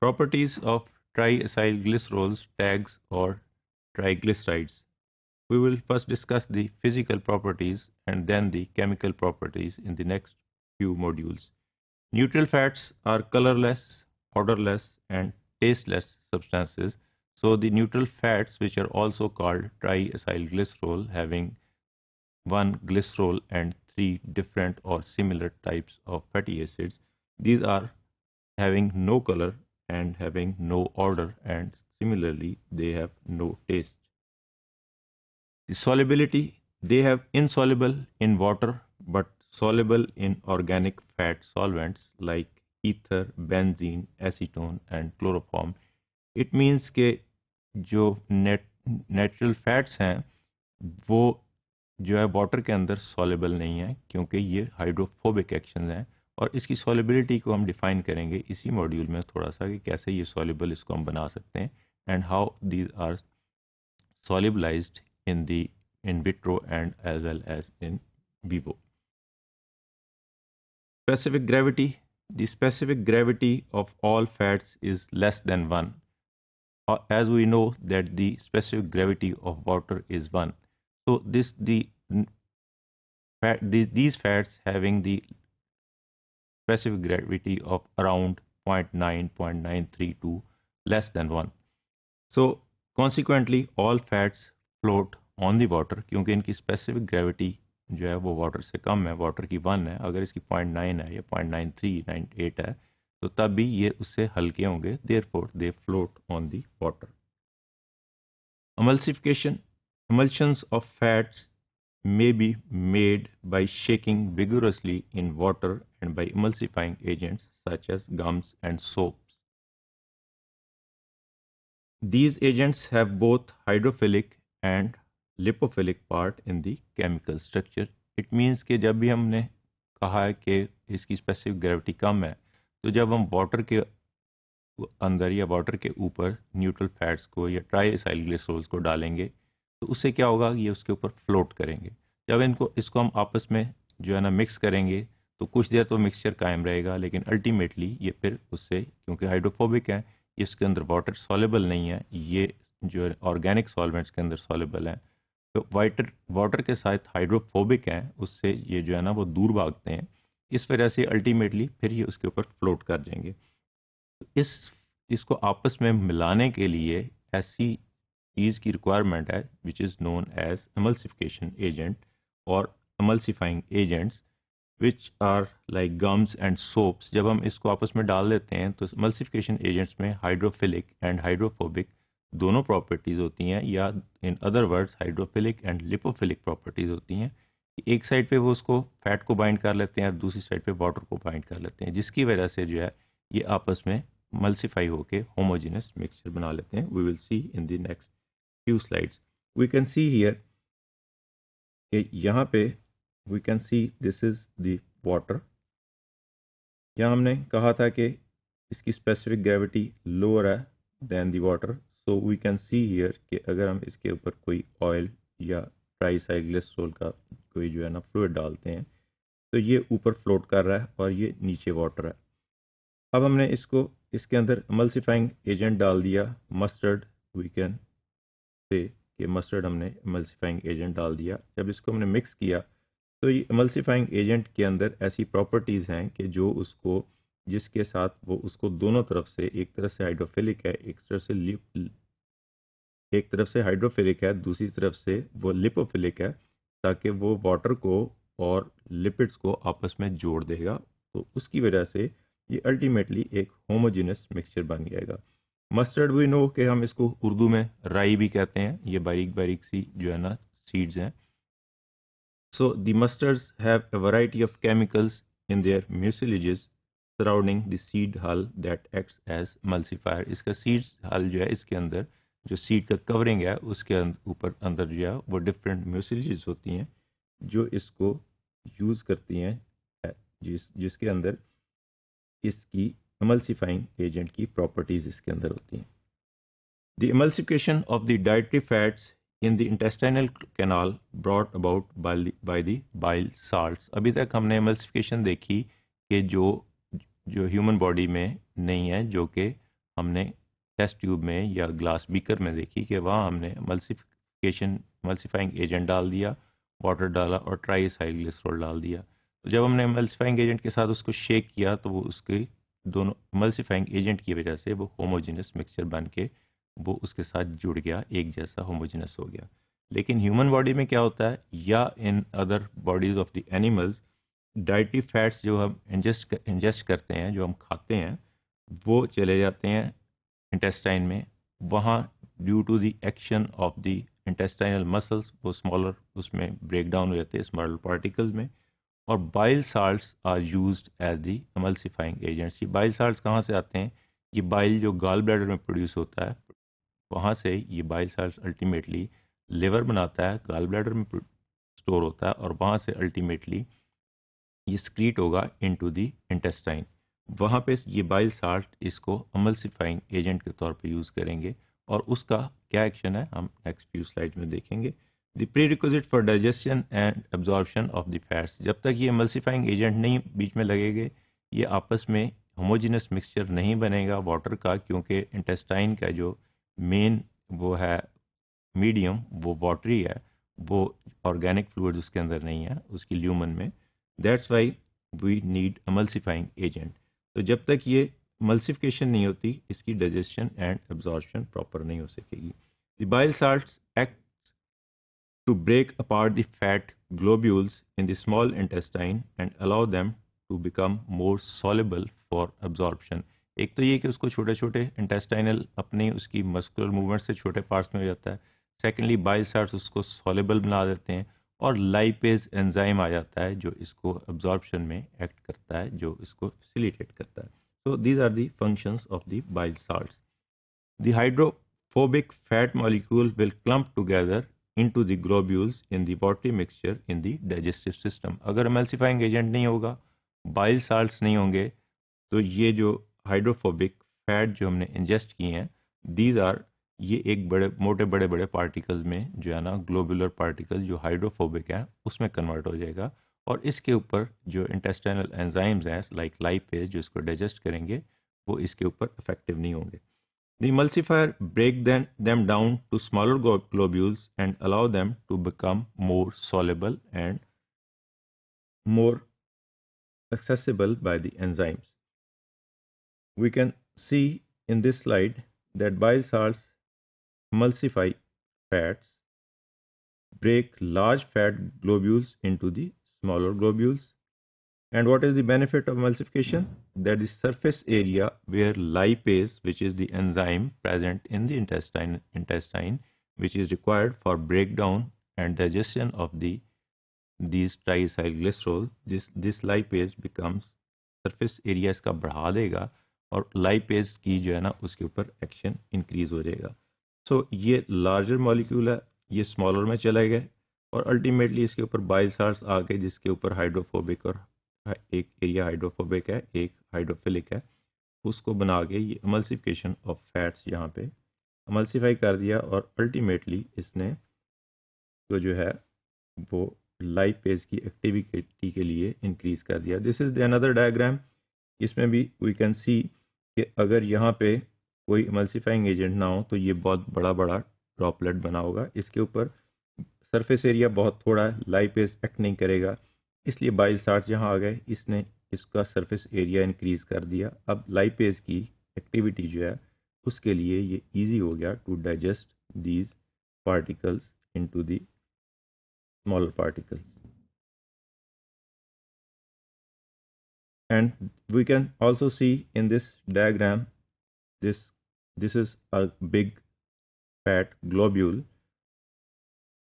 Properties of triacylglycerols, tags or triglycerides. We will first discuss the physical properties and then the chemical properties in the next few modules. Neutral fats are colorless, odorless and tasteless substances. So the neutral fats, which are also called triacylglycerol, having one glycerol and three different or similar types of fatty acids, these are having no color and having no odor, and similarly they have no taste. The solubility, they have insoluble in water but soluble in organic fat solvents like ether, benzene, acetone and chloroform. It means के जो natural fats हैं वो जो है water के अंदर soluble नहीं है क्योंकि ये हाइड्रोफोबिक एक्शन हैं, और इसकी सॉलिबिलिटी को हम डिफाइन करेंगे इसी मॉड्यूल में थोड़ा सा कि कैसे ये सॉलेबल इसको हम बना सकते हैं and how these are solubilized in the in vitro and as well as in vivo. Specific gravity. The specific gravity of all fats is less than 1. As we know that the specific gravity of water is 1. So these fats having the specific gravity of around 0.9, 0.932 less than 1. So consequently all fats float on the water क्योंकि इनकी specific gravity जो है वो water से कम है, water की 1 है, अगर इसकी 0.9 है या 0.9398 है तो तब भी ये उससे हल्के होंगे, therefore they float on the water. Emulsification. Emulsions of fats may be made by shaking vigorously in water and by emulsifying agents such as gums and soaps. These agents have both hydrophilic and lipophilic part in the chemical structure. It means कि जब भी हमने कहा है कि इसकी specific gravity कम है तो जब हम वाटर के अंदर या वाटर के ऊपर न्यूट्रल फैट्स को या ट्राइएसाइलग्लिसरोल्स को डालेंगे तो उससे क्या होगा, ये उसके ऊपर फ्लोट करेंगे. जब इसको हम आपस में जो है ना मिक्स करेंगे तो कुछ देर तो मिक्सचर कायम रहेगा, लेकिन अल्टीमेटली ये फिर उससे, क्योंकि हाइड्रोफोबिक है, इसके अंदर वाटर सॉलेबल नहीं है, ये जो ऑर्गेनिक सॉल्वेंट्स के अंदर सॉलेबल है, तो वाटर के साथ हाइड्रोफोबिक हैं, उससे ये जो है ना वो दूर भागते हैं. इस वजह से अल्टीमेटली फिर ये उसके ऊपर फ्लोट कर जाएंगे. इसको आपस में मिलाने के लिए ऐसी चीज़ की रिक्वायरमेंट है which is known as emulsification agent और emulsifying agents which are like gums and soaps. जब हम इसको आपस में डाल देते हैं तो emulsification एजेंट्स में हाइड्रोफिलिक एंड हाइड्रोफोबिक दोनों प्रॉपर्टीज़ होती हैं, या in other words hydrophilic and lipophilic properties होती हैं. एक साइड पे वो उसको फैट को बाइंड कर लेते हैं और दूसरी साइड पे वाटर को बाइंड कर लेते हैं, जिसकी वजह से जो है ये आपस में मल्सीफाई होके होमोजेनस मिक्सचर बना लेते हैं. We will see in the next few slides. We can see here कि यहाँ पे we can see this is the water. यहाँ हमने कहा था कि इसकी स्पेसिफिक ग्रेविटी लोअर है then the water, so we can see here कि अगर हम इसके ऊपर कोई ऑयल या ट्राइसाइग्लिसरोल का कोई जो है ना फ्लूइड डालते हैं तो ये ऊपर फ्लोट कर रहा है और ये नीचे वाटर है. अब हमने इसके अंदर emulsifying एजेंट डाल दिया, मस्टर्ड. वी कैन कि मस्टर्ड हमने emulsifying एजेंट डाल दिया. जब इसको हमने मिक्स किया तो ये emulsifying एजेंट के अंदर ऐसी प्रॉपर्टीज़ हैं कि जो उसको, जिसके साथ वो उसको दोनों तरफ से, एक तरफ से हाइड्रोफिलिक है, एक तरफ से हाइड्रोफिलिक है, दूसरी तरफ से वो लिपोफिलिक है, ताकि वो वाटर को और लिपिड्स को आपस में जोड़ देगा. तो उसकी वजह से ये अल्टीमेटली एक होमोजेनस मिक्सचर बन जाएगा. मस्टर्ड वी नो कि हम इसको उर्दू में राई भी कहते हैं, ये बारीक बारीक सी जो है ना सीड्स हैं. So the mustards have a variety of chemicals in their mucilages surrounding the seed hull that acts as emulsifier. इसका सीड हल जो है, इसके अंदर जो सीड का कवरिंग है उसके ऊपर अंदर जो है वो डिफरेंट म्यूसिलेजेस होती हैं जो इसको यूज़ करती हैं, जिसके अंदर इसकी emulsifying एजेंट की प्रॉपर्टीज इसके अंदर होती हैं. The emulsification of the dietary fats in the intestinal canal brought about by the bile salts. अभी तक हमने emulsification देखी कि जो ह्यूमन बॉडी में नहीं है, जो कि हमने टेस्ट ट्यूब में या ग्लास बीकर में देखी कि वहाँ हमने मल्सीफाइंग एजेंट डाल दिया, वाटर डाला और ट्राइसाइल ग्लिसरॉल डाल दिया। तो जब हमने मल्सीफाइंग एजेंट के साथ उसको शेक किया तो वो उसके दोनों मल्सीफाइंग एजेंट की वजह से वो होमोजेनस मिक्सचर बन के वो उसके साथ जुड़ गया, एक जैसा होमोजेनस हो गया। लेकिन ह्यूमन बॉडी में क्या होता है या in other bodies of the animals, dietary fats जो हम इंजेस्ट करते हैं, जो हम खाते हैं, वो चले जाते हैं इंटेस्टाइन में। वहाँ due to the action of the intestinal muscles वो स्मॉलर उसमें ब्रेक डाउन हो जाते हैं स्मॉलर पार्टिकल्स में। और bile salts are used as the emulsifying agents. ये बाइल साल्ट्स कहाँ से आते हैं? ये बाइल जो गॉल ब्लैडर में प्रोड्यूस होता है, वहाँ से ये बाइल साल्ट्स अल्टीमेटली लिवर बनाता है, गॉल ब्लैडर में स्टोर होता है और वहाँ से अल्टीमेटली ये स्क्रीट होगा इनटू द इंटेस्टाइन। वहाँ पे ये बाइल साल्ट इसको एमल्सिफाइंग एजेंट के तौर पे यूज़ करेंगे और उसका क्या एक्शन है हम नेक्स्ट फ्यू स्लाइड में देखेंगे। The prerequisite for digestion and absorption of the fats. जब तक ये एमल्सिफाइंग एजेंट नहीं बीच में लगेंगे, ये आपस में होमोजेनस मिक्सचर नहीं बनेगा वाटर का, क्योंकि इंटेस्टाइन का जो मेन वो है मीडियम वो वाटरी है, वो ऑर्गेनिक फ्लूइड उसके अंदर नहीं है उसकी ल्यूमन में। That's why we need emulsifying agent. तो जब तक ये एमल्सिफिकेशन नहीं होती, इसकी डाइजेशन एंड एब्जॉर्प्शन प्रॉपर नहीं हो सकेगी। The bile salts act to break apart the fat globules in the small intestine and allow them to become more soluble for absorption। एक तो ये कि उसको छोटे छोटे इंटेस्टाइनल अपने उसकी मस्कुलर मूवमेंट से छोटे पार्ट्स में हो जाता है। सेकेंडली बाइल साल्ट्स उसको सॉलेबल बना देते हैं और लाइपेज एंजाइम आ जाता है जो इसको एब्जॉर्प्शन में एक्ट करता है, जो इसको फैसिलिटेट करता है। So these are the functions of the bile salts. The hydrophobic fat molecule will clump together into the globules in the watery mixture in the digestive system। अगर emulsifying agent नहीं होगा, bile salts नहीं होंगे, तो ये जो hydrophobic fat जो हमने इंजेस्ट किए हैं, दीज आर ये एक बड़े मोटे बड़े बड़े पार्टिकल्स में जो है ना ग्लोबुलर पार्टिकल जो हाइड्रोफोबिक है उसमें कन्वर्ट हो जाएगा और इसके ऊपर जो इंटेस्टाइनल एंजाइम्स हैं लाइक लाइपेज जो इसको डाइजेस्ट करेंगे वो इसके ऊपर इफेक्टिव नहीं होंगे। The emulsifier break them down to smaller globules and allow them to become more soluble and more accessible by the enzymes. We can see in this slide that bile salts emulsify fats, break large fat globules into the smaller globules. And what is the benefit of emulsification? That the surface area where lipase, which is the enzyme present in the intestine, which is required for breakdown and digestion of these triacylglycerol, this lipase becomes surface area इसका बढ़ा देगा और lipase की जो है ना उसके ऊपर एक्शन इंक्रीज हो जाएगा। सो ये लार्जर मॉलिक्यूल है, ये स्मॉलर में चले गए और अल्टीमेटली इसके ऊपर बाइल साल्ट्स आ गए जिसके ऊपर हाइड्रोफोबिक और एक एरिया हाइड्रोफोबिक है, एक हाइड्रोफिलिक है, उसको बना के ये एमल्सिफिकेशन ऑफ फैट्स यहाँ पे एमल्सिफाई कर दिया और अल्टीमेटली इसने तो जो है वो लाइपेज की एक्टिविटी के लिए इंक्रीज कर दिया। This is the another diagram. इसमें भी वी कैन सी कि अगर यहाँ पे कोई एमल्सिफाइंग एजेंट ना हो तो ये बहुत बड़ा बड़ा ड्रॉपलेट बना होगा, इसके ऊपर सरफेस एरिया बहुत थोड़ा है, लाइपेज एक्ट नहीं करेगा, इसलिए बाइल साल्ट्स यहाँ आ गए, इसने इसका सरफेस एरिया इंक्रीज कर दिया। अब लाइपेज की एक्टिविटी जो है उसके लिए ये इजी हो गया to digest these particles into the smaller particles. And we can also see in this diagram this is a big fat globule.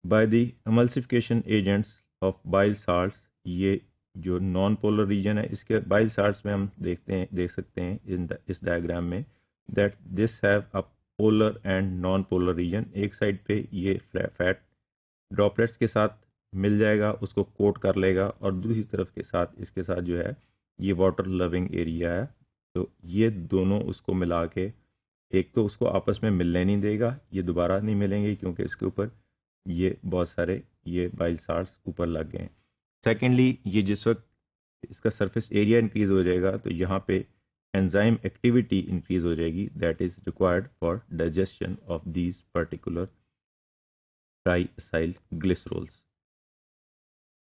By the emulsification agents of bile salts, ये जो non polar region है इसके bile salts में हम देख सकते हैं इस डायग्राम में that this have a polar and non polar region. एक साइड पे ये फैट ड्रॉपलेट्स के साथ मिल जाएगा, उसको कोट कर लेगा और दूसरी तरफ के साथ इसके साथ जो है ये वाटर लविंग एरिया है, तो ये दोनों उसको मिला के एक तो उसको आपस में मिलने नहीं देगा, ये दोबारा नहीं मिलेंगे क्योंकि इसके ऊपर ये बहुत सारे ये बाइल साल्ट्स ऊपर लग गए हैं। सेकेंडली ये जिस वक्त इसका सरफेस एरिया इंक्रीज हो जाएगा तो यहाँ पे एंजाइम एक्टिविटी इंक्रीज हो जाएगी that is required for digestion of these particular try acyl ग्लिसरोल्स।